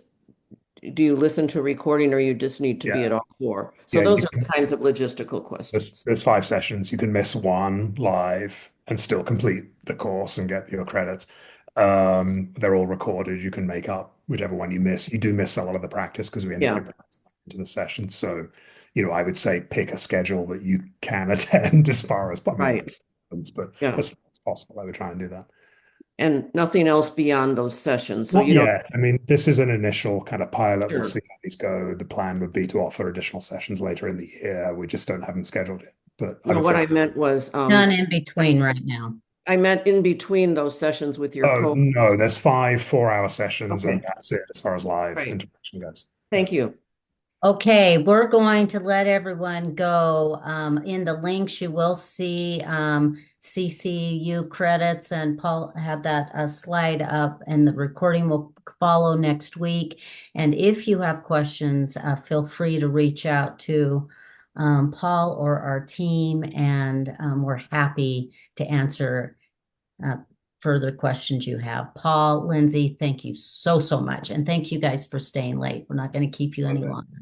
do you listen to a recording or you just need to be at all four? So Yeah, those are the kinds of logistical questions. there's 5 sessions. You can miss one live and still complete the course and get your credits. They're all recorded. You can make up whichever one you miss. You do miss a lot of the practice because we integrate practice into the session. So, I would say pick a schedule that you can attend as far as Right. But Yeah. as far as possible, I would try and do that. And nothing else beyond those sessions. So Not you don't. yet. I mean, this is an initial kind of pilot. We'll Sure. see how these go. The plan would be to offer additional sessions later in the year. We just don't have them scheduled yet. But I No, would what say, I meant was, None in between right now. I meant in between those sessions with your oh co. no, there's 5 4-hour sessions, Okay. and that's it as far as live Right. interaction goes. Thank you. Okay, we're going to let everyone go. In the links, you will see CCU credits, and Paul had that slide up, and the recording will follow next week. And if you have questions, feel free to reach out to Paul or our team, and we're happy to answer further questions you have. Paul, Lindsay, thank you so much. And thank you guys for staying late. We're not going to keep you any longer.